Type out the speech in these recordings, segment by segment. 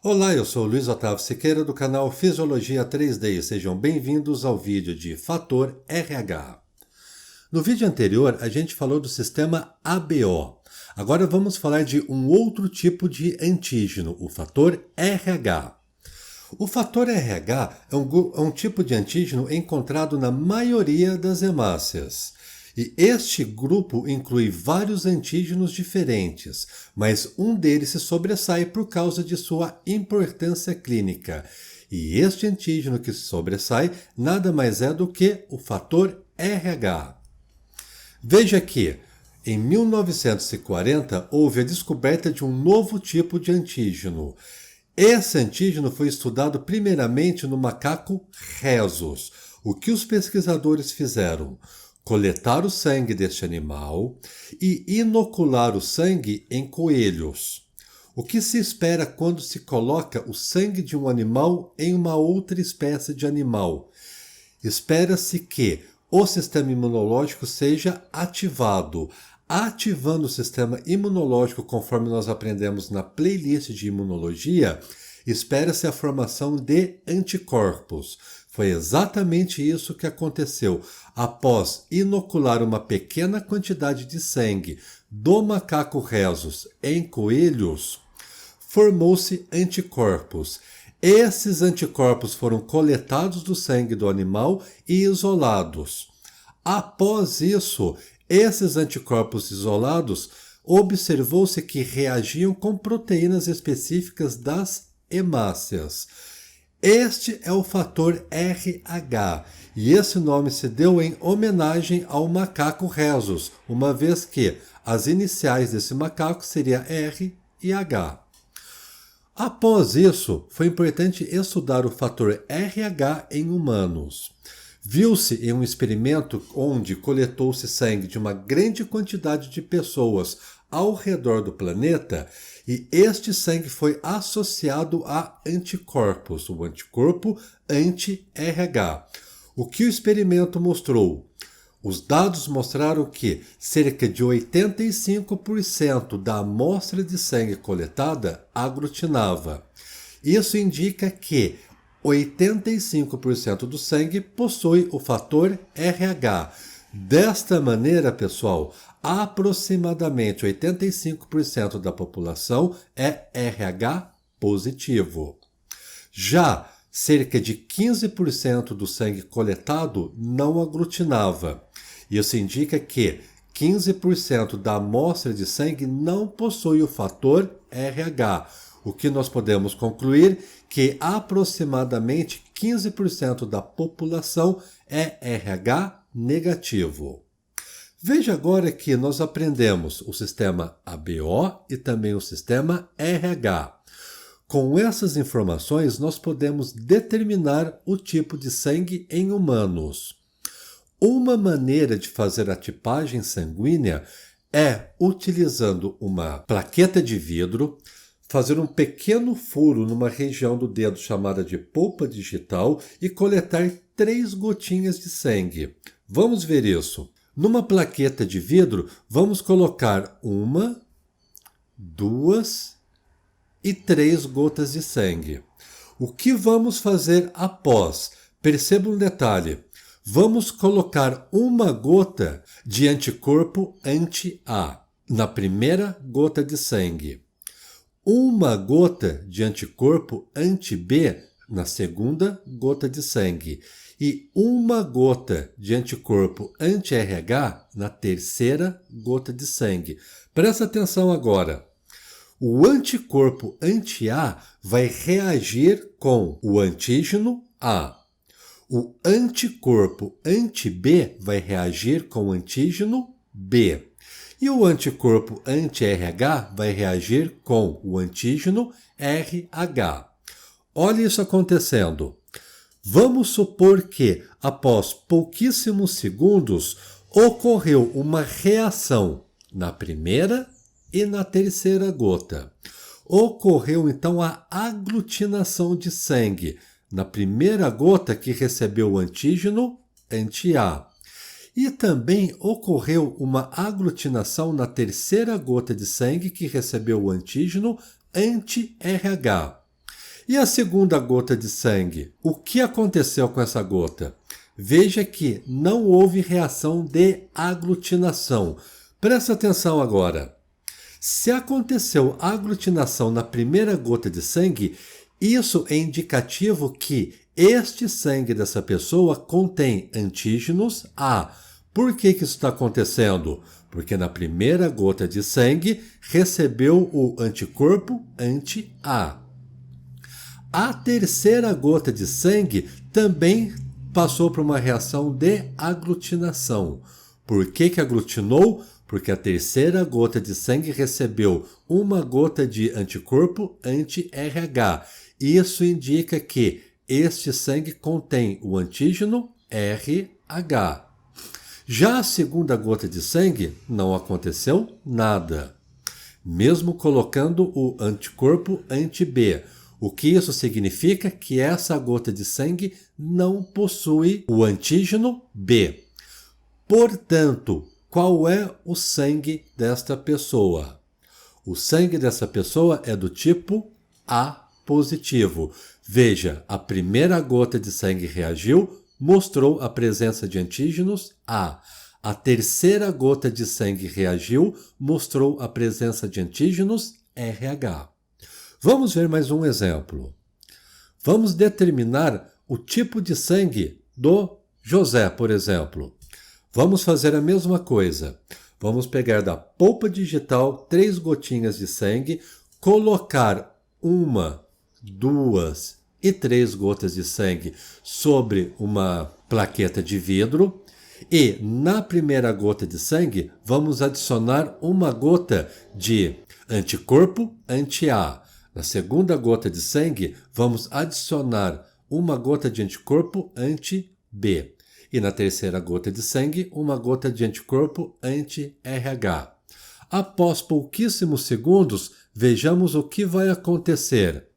Olá, eu sou Luiz Otávio Siqueira do canal Fisiologia 3D e sejam bem-vindos ao vídeo de Fator RH. No vídeo anterior, a gente falou do sistema ABO. Agora vamos falar de um outro tipo de antígeno, o fator RH. O fator RH é um tipo de antígeno encontrado na maioria das hemácias. E este grupo inclui vários antígenos diferentes, mas um deles se sobressai por causa de sua importância clínica. E este antígeno que se sobressai nada mais é do que o fator RH. Veja que, em 1940, houve a descoberta de um novo tipo de antígeno. Esse antígeno foi estudado primeiramente no macaco rhesus. O que os pesquisadores fizeram? Coletar o sangue deste animal e inocular o sangue em coelhos. O que se espera quando se coloca o sangue de um animal em uma outra espécie de animal? Espera-se que o sistema imunológico seja ativado. Ativando o sistema imunológico, conforme nós aprendemos na playlist de imunologia, espera-se a formação de anticorpos. Foi exatamente isso que aconteceu. Após inocular uma pequena quantidade de sangue do macaco rhesus em coelhos, formou-se anticorpos. Esses anticorpos foram coletados do sangue do animal e isolados. Após isso, esses anticorpos isolados observou-se que reagiam com proteínas específicas das hemácias. Este é o fator RH, e esse nome se deu em homenagem ao macaco rhesus, uma vez que as iniciais desse macaco seriam R e H. Após isso, foi importante estudar o fator RH em humanos. Viu-se em um experimento onde coletou-se sangue de uma grande quantidade de pessoas ao redor do planeta e este sangue foi associado a anticorpos, o anticorpo anti-RH. O que o experimento mostrou? Os dados mostraram que cerca de 85% da amostra de sangue coletada aglutinava. Isso indica que 85% do sangue possui o fator RH. Desta maneira, pessoal, aproximadamente 85% da população é RH positivo. Já cerca de 15% do sangue coletado não aglutinava. Isso indica que 15% da amostra de sangue não possui o fator RH, o que nós podemos concluir que aproximadamente 15% da população é RH negativo. Veja agora que nós aprendemos o sistema ABO e também o sistema RH. Com essas informações, nós podemos determinar o tipo de sangue em humanos. Uma maneira de fazer a tipagem sanguínea é utilizando uma plaqueta de vidro, fazer um pequeno furo numa região do dedo chamada de polpa digital e coletar 3 gotinhas de sangue. Vamos ver isso. Numa plaqueta de vidro, vamos colocar 1, 2 e 3 gotas de sangue. O que vamos fazer após? Perceba um detalhe. Vamos colocar 1 gota de anticorpo anti-A na primeira gota de sangue. 1 gota de anticorpo anti-B na segunda gota de sangue e 1 gota de anticorpo anti-RH na terceira gota de sangue. Presta atenção agora. O anticorpo anti-A vai reagir com o antígeno A. O anticorpo anti-B vai reagir com o antígeno B. E o anticorpo anti-RH vai reagir com o antígeno RH. Olha isso acontecendo. Vamos supor que, após pouquíssimos segundos, ocorreu uma reação na primeira e na terceira gota. Ocorreu então a aglutinação de sangue na primeira gota que recebeu o antígeno anti-A. E também ocorreu uma aglutinação na terceira gota de sangue que recebeu o antígeno anti-RH. E a segunda gota de sangue? O que aconteceu com essa gota? Veja que não houve reação de aglutinação. Presta atenção agora. Se aconteceu aglutinação na primeira gota de sangue, isso é indicativo que este sangue dessa pessoa contém antígenos A. Por que isso está acontecendo? Porque na primeira gota de sangue recebeu o anticorpo anti-A. A terceira gota de sangue também passou por uma reação de aglutinação. Por que aglutinou? Porque a terceira gota de sangue recebeu uma gota de anticorpo anti-RH. Isso indica que este sangue contém o antígeno RH. Já a segunda gota de sangue não aconteceu nada, mesmo colocando o anticorpo anti-B. O que isso significa? Que essa gota de sangue não possui o antígeno B. Portanto, qual é o sangue desta pessoa? O sangue dessa pessoa é do tipo A positivo. Veja, a primeira gota de sangue reagiu, mostrou a presença de antígenos A. A terceira gota de sangue reagiu, mostrou a presença de antígenos RH. Vamos ver mais um exemplo. Vamos determinar o tipo de sangue do José, por exemplo. Vamos fazer a mesma coisa. Vamos pegar da polpa digital 3 gotinhas de sangue, colocar 1, 2 e 3 gotas de sangue sobre uma plaqueta de vidro e na primeira gota de sangue vamos adicionar uma gota de anticorpo anti-A. Na segunda gota de sangue vamos adicionar uma gota de anticorpo anti-B. E na terceira gota de sangue, uma gota de anticorpo anti-RH. Após pouquíssimos segundos, vejamos o que vai acontecer.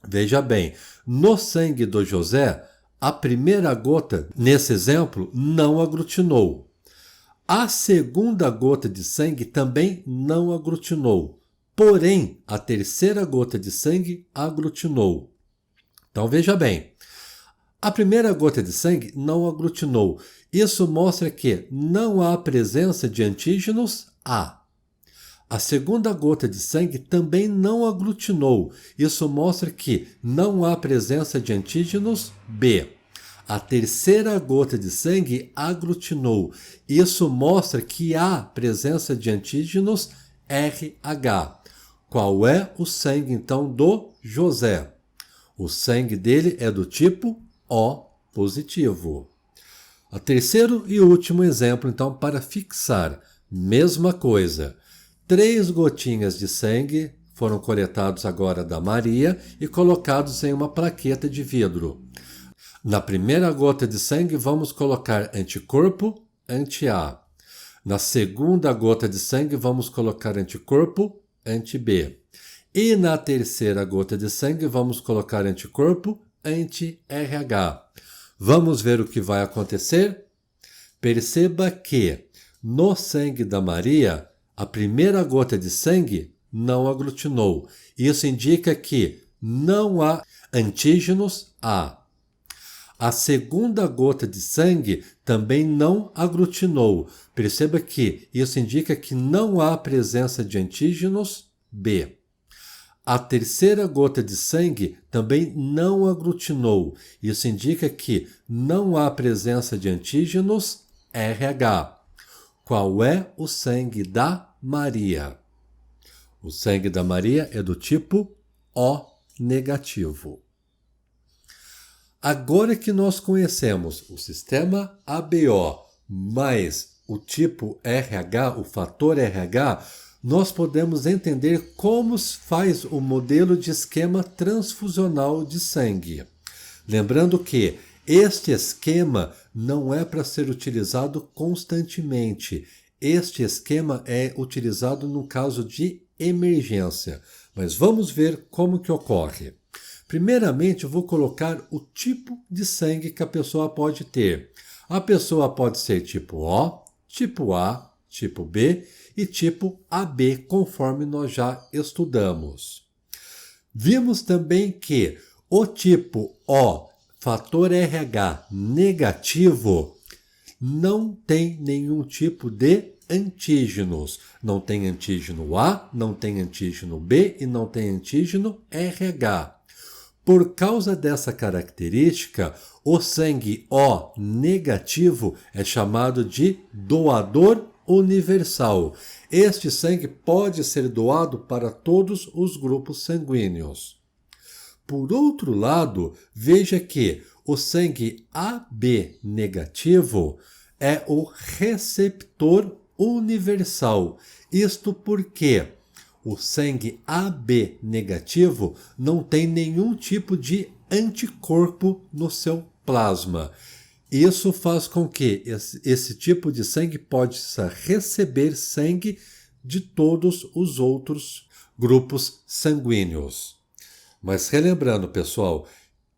Veja bem, no sangue do José, a primeira gota, nesse exemplo, não aglutinou. A segunda gota de sangue também não aglutinou. Porém, a terceira gota de sangue aglutinou. Então, veja bem. A primeira gota de sangue não aglutinou. Isso mostra que não há presença de antígenos A. A segunda gota de sangue também não aglutinou. Isso mostra que não há presença de antígenos B. A terceira gota de sangue aglutinou. Isso mostra que há presença de antígenos RH. Qual é o sangue, então, do José? O sangue dele é do tipo O positivo. O terceiro e último exemplo, então, para fixar. Mesma coisa. 3 gotinhas de sangue foram coletados agora da Maria e colocados em uma plaqueta de vidro. Na primeira gota de sangue, vamos colocar anticorpo anti-A. Na segunda gota de sangue, vamos colocar anticorpo anti-B. E na terceira gota de sangue, vamos colocar anticorpo anti-RH. Vamos ver o que vai acontecer? Perceba que no sangue da Maria, a primeira gota de sangue não aglutinou. Isso indica que não há antígenos A. A segunda gota de sangue também não aglutinou. Perceba que isso indica que não há presença de antígenos B. A terceira gota de sangue também não aglutinou. Isso indica que não há presença de antígenos RH. Qual é o sangue da Maria? O sangue da Maria é do tipo O negativo. Agora que nós conhecemos o sistema ABO mais o tipo RH, o fator RH, nós podemos entender como faz o modelo de esquema transfusional de sangue. Lembrando que este esquema não é para ser utilizado constantemente. Este esquema é utilizado no caso de emergência. Mas vamos ver como que ocorre. Primeiramente, eu vou colocar o tipo de sangue que a pessoa pode ter. A pessoa pode ser tipo O, tipo A, tipo B e tipo AB, conforme nós já estudamos. Vimos também que O tipo O, fator RH negativo, não tem nenhum tipo de antígenos. Não tem antígeno A, não tem antígeno B e não tem antígeno RH. Por causa dessa característica, o sangue O negativo é chamado de doador universal. Este sangue pode ser doado para todos os grupos sanguíneos. Por outro lado, veja que o sangue AB negativo é o receptor universal. Isto porque o sangue AB negativo não tem nenhum tipo de anticorpo no seu plasma. Isso faz com que esse tipo de sangue possa receber sangue de todos os outros grupos sanguíneos. Mas relembrando, pessoal,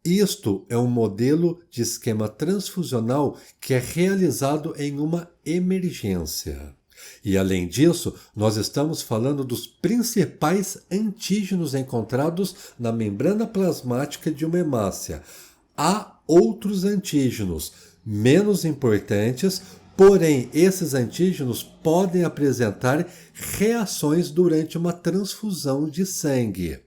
isto é um modelo de esquema transfusional que é realizado em uma emergência. E, além disso, nós estamos falando dos principais antígenos encontrados na membrana plasmática de uma hemácia. Há outros antígenos menos importantes, porém, esses antígenos podem apresentar reações durante uma transfusão de sangue.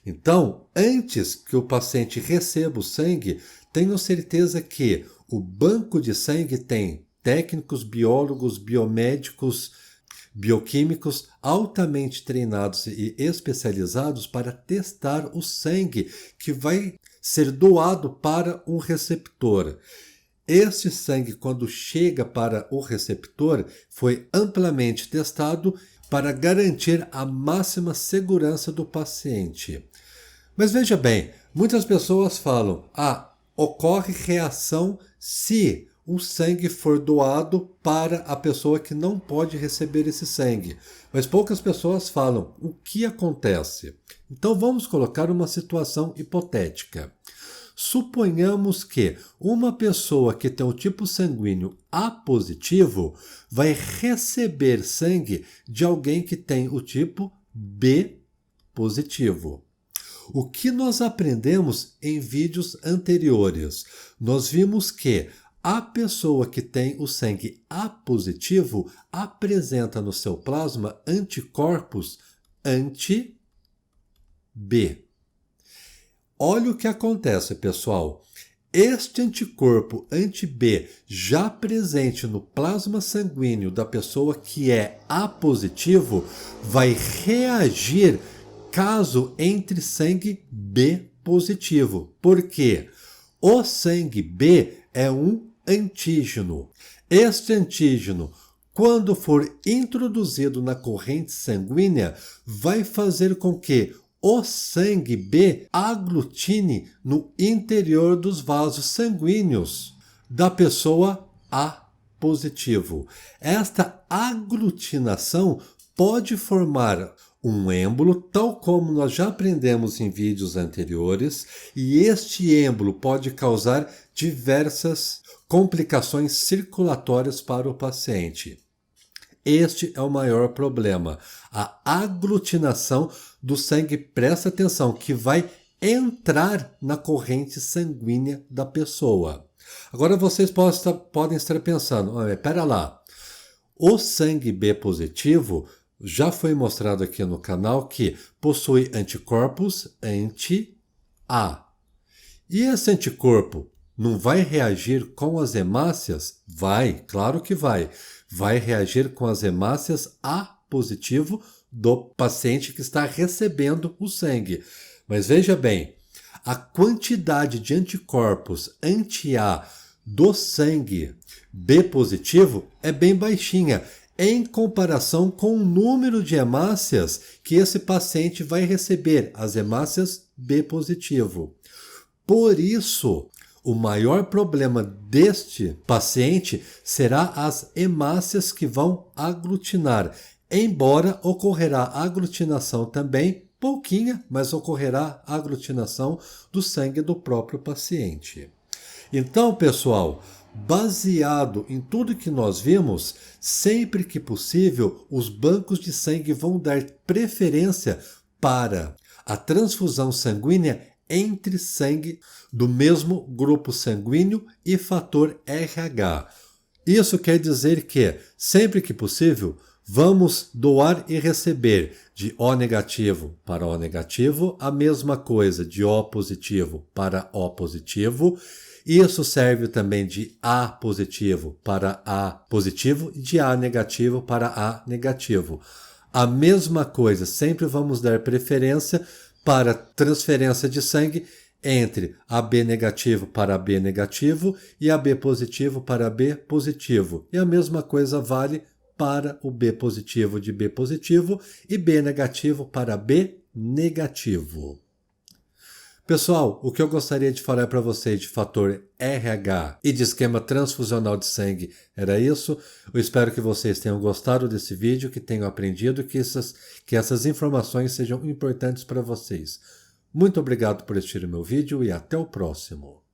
Então, antes que o paciente receba o sangue, tenho certeza que o banco de sangue tem técnicos, biólogos, biomédicos, bioquímicos altamente treinados e especializados para testar o sangue que vai ser doado para um receptor. Este sangue, quando chega para o receptor, foi amplamente testado para garantir a máxima segurança do paciente. Mas veja bem, muitas pessoas falam, ocorre reação se o sangue for doado para a pessoa que não pode receber esse sangue. Mas poucas pessoas falam o que acontece. Então vamos colocar uma situação hipotética. Suponhamos que uma pessoa que tem o tipo sanguíneo A positivo vai receber sangue de alguém que tem o tipo B positivo. O que nós aprendemos em vídeos anteriores? Nós vimos que a pessoa que tem o sangue A positivo apresenta no seu plasma anticorpos anti-B. Olha o que acontece, pessoal. Este anticorpo anti-B já presente no plasma sanguíneo da pessoa que é A positivo vai reagir caso entre sangue B positivo. Por quê? O sangue B é um antígeno. Este antígeno, quando for introduzido na corrente sanguínea, vai fazer com que o sangue B aglutine no interior dos vasos sanguíneos da pessoa A positivo. Esta aglutinação pode formar um êmbolo, tal como nós já aprendemos em vídeos anteriores, e este êmbolo pode causar diversas complicações circulatórias para o paciente. Este é o maior problema, a aglutinação do sangue, presta atenção, que vai entrar na corrente sanguínea da pessoa. Agora vocês podem estar pensando, espera lá, o sangue B positivo já foi mostrado aqui no canal que possui anticorpos anti-A. E esse anticorpo não vai reagir com as hemácias? Vai, claro que vai. Vai reagir com as hemácias A positivo do paciente que está recebendo o sangue. Mas veja bem, a quantidade de anticorpos anti-A do sangue B positivo é bem baixinha, em comparação com o número de hemácias que esse paciente vai receber, as hemácias B positivo. Por isso, o maior problema deste paciente será as hemácias que vão aglutinar, embora ocorrerá aglutinação também, pouquinha, mas ocorrerá aglutinação do sangue do próprio paciente. Então, pessoal, baseado em tudo que nós vimos, sempre que possível, os bancos de sangue vão dar preferência para a transfusão sanguínea entre sangue do mesmo grupo sanguíneo e fator RH. Isso quer dizer que, sempre que possível, vamos doar e receber de O negativo para O negativo, a mesma coisa de O positivo para O positivo. Isso serve também de A positivo para A positivo e de A negativo para A negativo. A mesma coisa, sempre vamos dar preferência para transferência de sangue entre AB negativo para AB negativo e AB positivo para B positivo. E a mesma coisa vale para o B positivo de B positivo e B negativo para B negativo. Pessoal, o que eu gostaria de falar para vocês de fator RH e de esquema transfusional de sangue era isso. Eu espero que vocês tenham gostado desse vídeo, que tenham aprendido, que essas informações sejam importantes para vocês. Muito obrigado por assistir o meu vídeo e até o próximo.